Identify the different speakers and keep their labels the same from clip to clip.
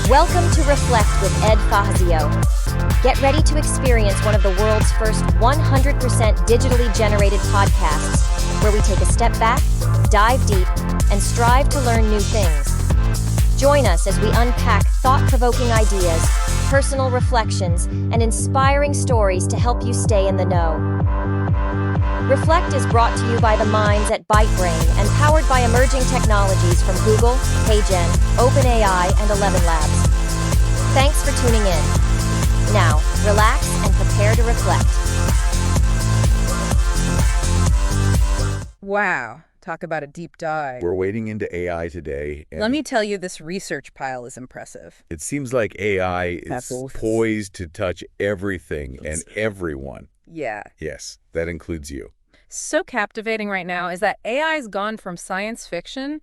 Speaker 1: Welcome to Reflect with Ed Fassio. Get ready to experience one of the world's first 100% digitally generated podcasts, where we take a step back, dive deep, and strive to learn new things. Join us as we unpack thought-provoking ideas, personal reflections, and inspiring stories to help you stay in the know. Reflect is brought to you by the minds at ByteBrain and powered by emerging technologies from Google, HeyGen, OpenAI, and 11 Labs. Thanks for tuning in. Now, relax and prepare to reflect.
Speaker 2: Wow, talk about a deep dive.
Speaker 3: We're wading into AI today. And
Speaker 2: Let me tell you, this research pile is impressive.
Speaker 3: it seems like AI is
Speaker 2: Apples.
Speaker 3: poised to touch everything and everyone.
Speaker 2: Yeah.
Speaker 3: Yes, that includes you.
Speaker 2: So captivating right now is that AI's gone from science fiction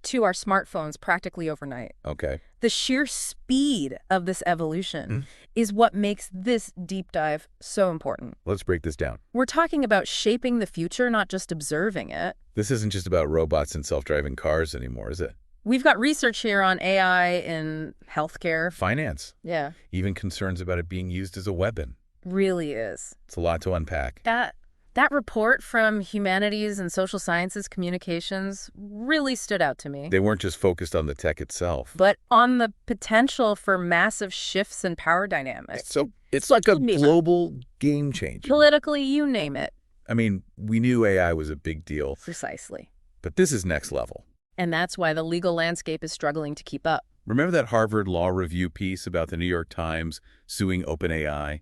Speaker 2: to our smartphones practically overnight.
Speaker 3: Okay.
Speaker 2: The sheer speed of this evolution is what makes this deep dive so important.
Speaker 3: Let's break this down.
Speaker 2: We're talking about shaping the future, not just observing it.
Speaker 3: This isn't just about robots and self-driving cars anymore, is it?
Speaker 2: We've got research here on AI in healthcare.
Speaker 3: Finance.
Speaker 2: Yeah,
Speaker 3: Even concerns about it being used as a weapon.
Speaker 2: really is.
Speaker 3: It's a lot to unpack.
Speaker 2: That report from Humanities and Social Sciences Communications really stood out to me.
Speaker 3: They weren't just focused on the tech itself.
Speaker 2: But on the potential for massive shifts in power dynamics.
Speaker 3: So it's like a global game changer.
Speaker 2: Politically, you name it.
Speaker 3: I mean, we knew AI was a big deal,
Speaker 2: Precisely.
Speaker 3: but this is next level.
Speaker 2: And that's why the legal landscape is struggling to keep up.
Speaker 3: Remember that Harvard Law Review piece about the New York Times suing OpenAI?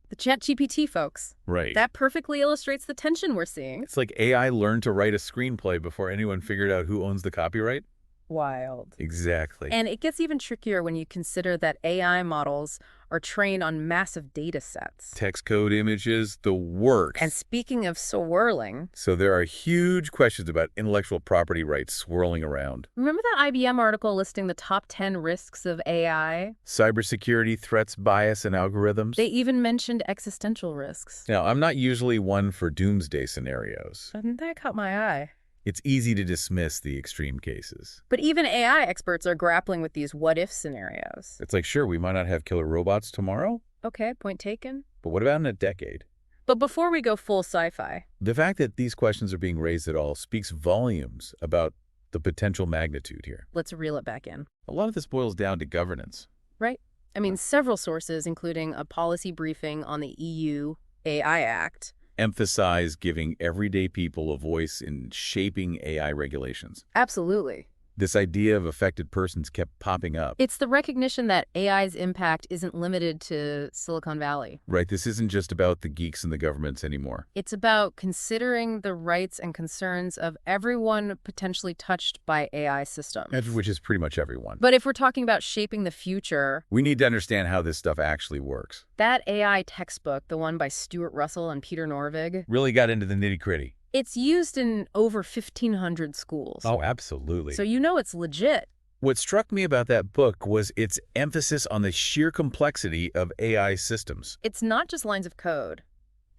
Speaker 2: The ChatGPT folks.
Speaker 3: Right.
Speaker 2: That perfectly illustrates the tension we're seeing.
Speaker 3: It's like AI learned to write a screenplay before anyone figured out who owns the copyright.
Speaker 2: Wild.
Speaker 3: Exactly.
Speaker 2: And it gets even trickier when you consider that AI models are trained on massive data sets.
Speaker 3: Text code, images, the works.
Speaker 2: And speaking of swirling,
Speaker 3: So there are huge questions about intellectual property rights swirling around.
Speaker 2: remember that IBM article listing the top 10 risks of AI?
Speaker 3: Cybersecurity threats, bias, and algorithms.
Speaker 2: They even mentioned existential risks.
Speaker 3: Now, I'm not usually one for doomsday scenarios.
Speaker 2: And that caught my eye.
Speaker 3: It's easy to dismiss the extreme cases.
Speaker 2: But even AI experts are grappling with these what-if scenarios.
Speaker 3: It's like, sure, we might not have killer robots tomorrow,
Speaker 2: Okay, point taken.
Speaker 3: but what about in a decade?
Speaker 2: But before we go full sci-fi,
Speaker 3: The fact that these questions are being raised at all speaks volumes about the potential magnitude here.
Speaker 2: let's reel it back in.
Speaker 3: A lot of this boils down to governance.
Speaker 2: Right? I mean, several sources, including a policy briefing on the EU AI Act,
Speaker 3: Emphasize giving everyday people a voice in shaping AI regulations.
Speaker 2: absolutely.
Speaker 3: This idea of affected persons kept popping up.
Speaker 2: It's the recognition that AI's impact isn't limited to Silicon Valley.
Speaker 3: Right, this isn't just about the geeks and the governments anymore.
Speaker 2: It's about considering the rights and concerns of everyone potentially touched by AI systems.
Speaker 3: Which is pretty much everyone.
Speaker 2: But if we're talking about shaping the future,
Speaker 3: We need to understand how this stuff actually works.
Speaker 2: that AI textbook, the one by Stuart Russell and Peter Norvig,
Speaker 3: Really got into the nitty-gritty.
Speaker 2: it's used in over 1,500 schools.
Speaker 3: Oh, absolutely.
Speaker 2: So you know it's legit.
Speaker 3: What struck me about that book was its emphasis on the sheer complexity of AI systems.
Speaker 2: It's not just lines of code.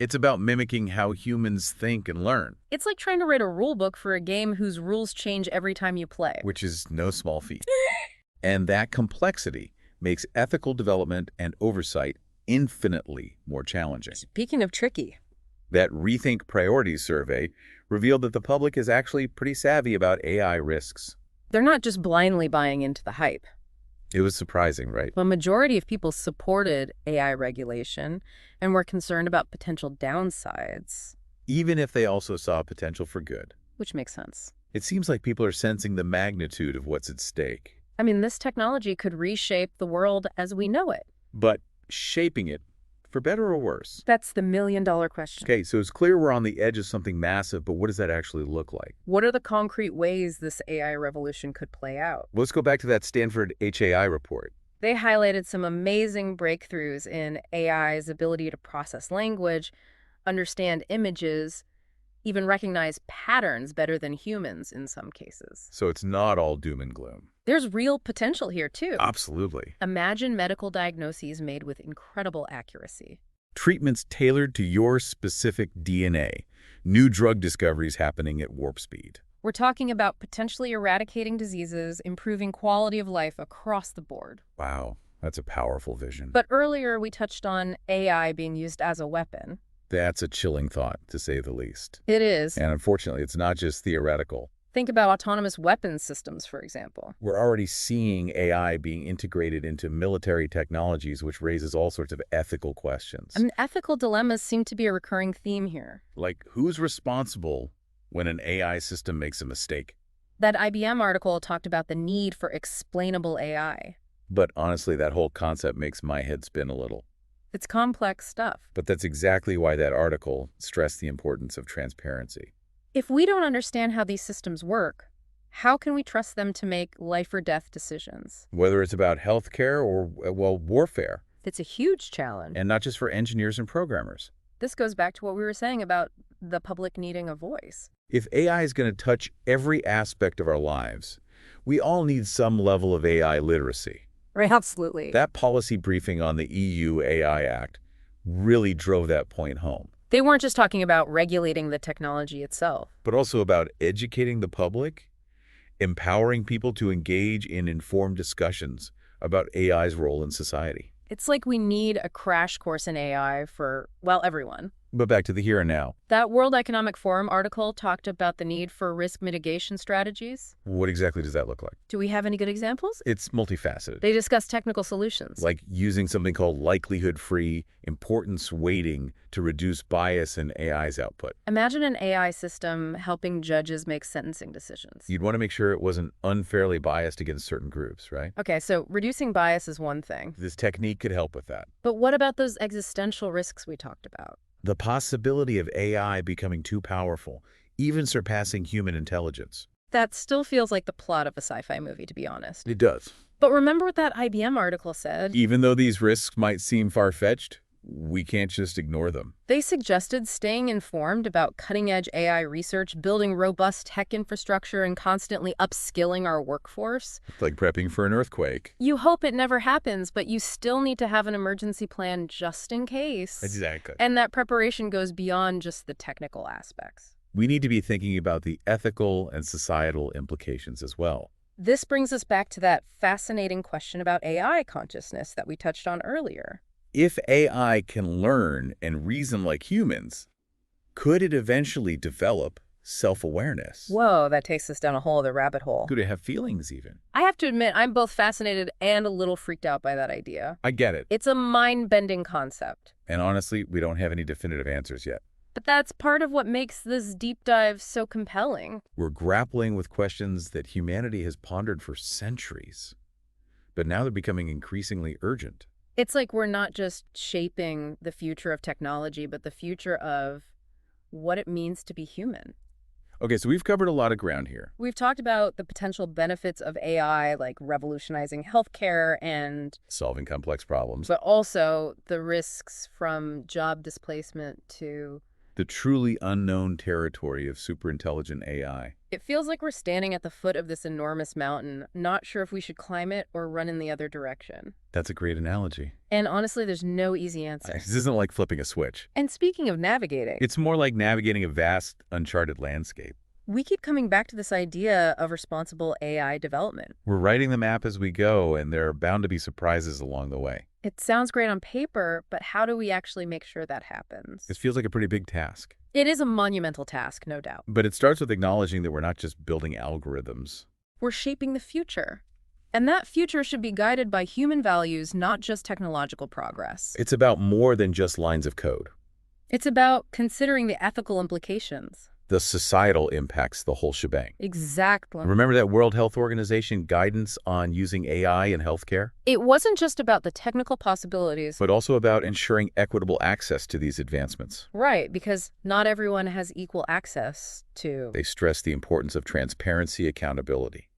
Speaker 3: It's about mimicking how humans think and learn,
Speaker 2: It's like trying to write a rule book for a game whose rules change every time you play.
Speaker 3: which is no small feat. And that complexity makes ethical development and oversight infinitely more challenging.
Speaker 2: Speaking of tricky,
Speaker 3: That Rethink Priorities survey revealed that the public is actually pretty savvy about AI risks.
Speaker 2: they're not just blindly buying into the hype.
Speaker 3: It was surprising, right?
Speaker 2: The majority of people supported AI regulation and were concerned about potential downsides,
Speaker 3: Even if they also saw potential for good.
Speaker 2: which makes sense.
Speaker 3: It seems like people are sensing the magnitude of what's at stake.
Speaker 2: I mean, this technology could reshape the world as we know it.
Speaker 3: But shaping it, for better or worse.
Speaker 2: That's the million-dollar question.
Speaker 3: Okay, so it's clear we're on the edge of something massive, but what does that actually look like?
Speaker 2: What are the concrete ways this AI revolution could play out?
Speaker 3: Let's go back to that Stanford HAI report.
Speaker 2: They highlighted some amazing breakthroughs in AI's ability to process language, understand images, even recognize patterns better than humans in some cases.
Speaker 3: So it's not all doom and gloom.
Speaker 2: There's real potential here, too.
Speaker 3: Absolutely.
Speaker 2: Imagine medical diagnoses made with incredible accuracy.
Speaker 3: Treatments tailored to your specific DNA. New drug discoveries happening at warp speed.
Speaker 2: We're talking about potentially eradicating diseases, improving quality of life across the board.
Speaker 3: Wow, that's a powerful vision.
Speaker 2: But earlier we touched on AI being used as a weapon.
Speaker 3: That's a chilling thought, to say the least.
Speaker 2: It is.
Speaker 3: And unfortunately, it's not just theoretical.
Speaker 2: Think about autonomous weapons systems, for example.
Speaker 3: We're already seeing AI being integrated into military technologies, which raises all sorts of ethical questions.
Speaker 2: I mean, ethical dilemmas seem to be a recurring theme here.
Speaker 3: Like, who's responsible when an AI system makes a mistake?
Speaker 2: That IBM article talked about the need for explainable AI.
Speaker 3: But honestly, that whole concept makes my head spin a little.
Speaker 2: It's complex stuff.
Speaker 3: But that's exactly why that article stressed the importance of transparency.
Speaker 2: If we don't understand how these systems work, how can we trust them to make life or death decisions?
Speaker 3: Whether it's about healthcare or, well, warfare.
Speaker 2: It's a huge challenge.
Speaker 3: And not just for engineers and programmers.
Speaker 2: This goes back to what we were saying about the public needing a voice.
Speaker 3: If AI is going to touch every aspect of our lives, we all need some level of AI literacy.
Speaker 2: Right, absolutely.
Speaker 3: That policy briefing on the EU AI Act really drove that point home.
Speaker 2: They weren't just talking about regulating the technology itself,
Speaker 3: But also about educating the public, empowering people to engage in informed discussions about AI's role in society.
Speaker 2: It's like we need a crash course in AI for, well, everyone.
Speaker 3: But back to the here and now.
Speaker 2: That World Economic Forum article talked about the need for risk mitigation strategies.
Speaker 3: What exactly does that look like?
Speaker 2: Do we have any good examples?
Speaker 3: It's multifaceted.
Speaker 2: They discuss technical solutions.
Speaker 3: Like using something called likelihood-free importance weighting to reduce bias in AI's output.
Speaker 2: Imagine an AI system helping judges make sentencing decisions.
Speaker 3: You'd want to make sure it wasn't unfairly biased against certain groups, right?
Speaker 2: Okay, so reducing bias is one thing.
Speaker 3: This technique could help with that.
Speaker 2: But what about those existential risks we talked about?
Speaker 3: The possibility of AI becoming too powerful, even surpassing human intelligence.
Speaker 2: That still feels like the plot of a sci-fi movie, to be honest.
Speaker 3: It does.
Speaker 2: But remember what that IBM article said?
Speaker 3: Even though these risks might seem far-fetched, we can't just ignore them.
Speaker 2: They suggested staying informed about cutting-edge AI research, building robust tech infrastructure, and constantly upskilling our workforce.
Speaker 3: It's like prepping for an earthquake.
Speaker 2: You hope it never happens, but you still need to have an emergency plan just in case.
Speaker 3: Exactly.
Speaker 2: And that preparation goes beyond just the technical aspects.
Speaker 3: We need to be thinking about the ethical and societal implications as well.
Speaker 2: This brings us back to that fascinating question about AI consciousness that we touched on earlier.
Speaker 3: If AI can learn and reason like humans, could it eventually develop self-awareness?
Speaker 2: Whoa, that takes us down a whole other rabbit hole.
Speaker 3: Could it have feelings even?
Speaker 2: I have to admit, I'm both fascinated and a little freaked out by that idea.
Speaker 3: I get it.
Speaker 2: It's a mind-bending concept.
Speaker 3: And honestly, we don't have any definitive answers yet.
Speaker 2: But that's part of what makes this deep dive so compelling.
Speaker 3: We're grappling with questions that humanity has pondered for centuries, but now they're becoming increasingly urgent.
Speaker 2: It's like we're not just shaping the future of technology, but the future of what it means to be human.
Speaker 3: Okay, so we've covered a lot of ground here.
Speaker 2: We've talked about the potential benefits of AI, like revolutionizing healthcare and
Speaker 3: Solving complex problems.
Speaker 2: but also the risks from job displacement to...
Speaker 3: The truly unknown territory of superintelligent AI.
Speaker 2: It feels like we're standing at the foot of this enormous mountain, not sure if we should climb it or run in the other direction.
Speaker 3: That's a great analogy.
Speaker 2: And honestly, there's no easy answer.
Speaker 3: This isn't like flipping a switch.
Speaker 2: And speaking of navigating,
Speaker 3: It's more like navigating a vast, uncharted landscape.
Speaker 2: we keep coming back to this idea of responsible AI development.
Speaker 3: We're writing the map as we go, and there are bound to be surprises along the way.
Speaker 2: It sounds great on paper, but how do we actually make sure that happens?
Speaker 3: This feels like a pretty big task.
Speaker 2: It is a monumental task, no doubt.
Speaker 3: But it starts with acknowledging that we're not just building algorithms.
Speaker 2: We're shaping the future. And that future should be guided by human values, not just technological progress.
Speaker 3: It's about more than just lines of code.
Speaker 2: It's about considering the ethical implications.
Speaker 3: The societal impacts, the whole shebang.
Speaker 2: Exactly.
Speaker 3: Remember that World Health Organization guidance on using AI in healthcare?
Speaker 2: It wasn't just about the technical possibilities.
Speaker 3: But also about ensuring equitable access to these advancements.
Speaker 2: Right, because not everyone has equal access to...
Speaker 3: They stress the importance of transparency, accountability,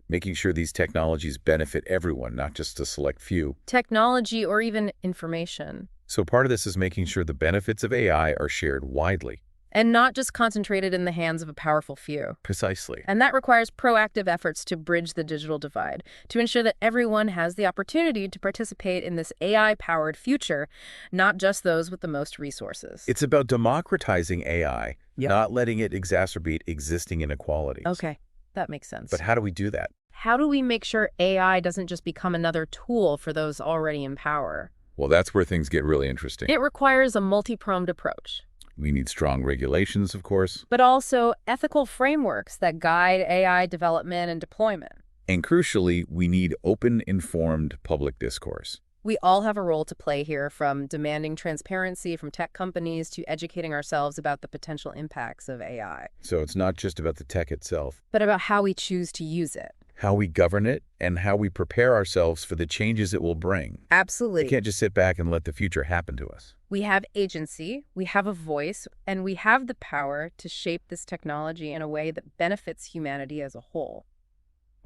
Speaker 3: making sure these technologies benefit everyone, not just a select few.
Speaker 2: technology or even information.
Speaker 3: So part of this is making sure the benefits of AI are shared widely.
Speaker 2: And not just concentrated in the hands of a powerful few.
Speaker 3: Precisely.
Speaker 2: And that requires proactive efforts to bridge the digital divide, to ensure that everyone has the opportunity to participate in this AI-powered future, not just those with the most resources.
Speaker 3: It's about democratizing AI
Speaker 2: Yep.
Speaker 3: not letting it exacerbate existing inequalities.
Speaker 2: Okay, that makes sense.
Speaker 3: But how do we do that?
Speaker 2: How do we make sure AI doesn't just become another tool for those already in power?
Speaker 3: Well, that's where things get really interesting.
Speaker 2: It requires a multi-pronged approach,
Speaker 3: We need strong regulations, of course.
Speaker 2: but also ethical frameworks that guide AI development and deployment.
Speaker 3: And crucially, we need open, informed public discourse.
Speaker 2: We all have a role to play here, from demanding transparency from tech companies to educating ourselves about the potential impacts of AI,
Speaker 3: So it's not just about the tech itself,
Speaker 2: but about how we choose to use it.
Speaker 3: how we govern it, and how we prepare ourselves for the changes it will bring.
Speaker 2: Absolutely.
Speaker 3: We can't just sit back and let the future happen to us.
Speaker 2: We have agency, we have a voice, and we have the power to shape this technology in a way that benefits humanity as a whole.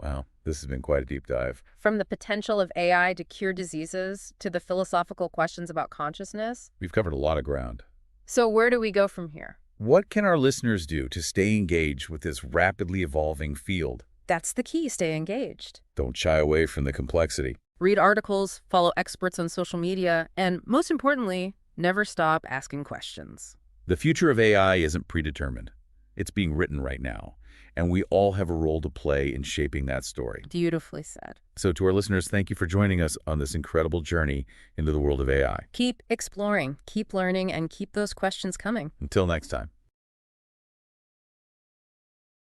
Speaker 3: Wow, this has been quite a deep dive.
Speaker 2: From the potential of AI to cure diseases to the philosophical questions about consciousness.
Speaker 3: We've covered a lot of ground.
Speaker 2: So where do we go from here?
Speaker 3: What can our listeners do to stay engaged with this rapidly evolving field?
Speaker 2: That's the key. Stay engaged.
Speaker 3: Don't shy away from the complexity.
Speaker 2: Read articles, follow experts on social media, and most importantly, never stop asking questions.
Speaker 3: The future of AI isn't predetermined. It's being written right now, and we all have a role to play in shaping that story.
Speaker 2: Beautifully said.
Speaker 3: So to our listeners, thank you for joining us on this incredible journey into the world of AI.
Speaker 2: Keep exploring, keep learning, and keep those questions coming.
Speaker 3: Until next time.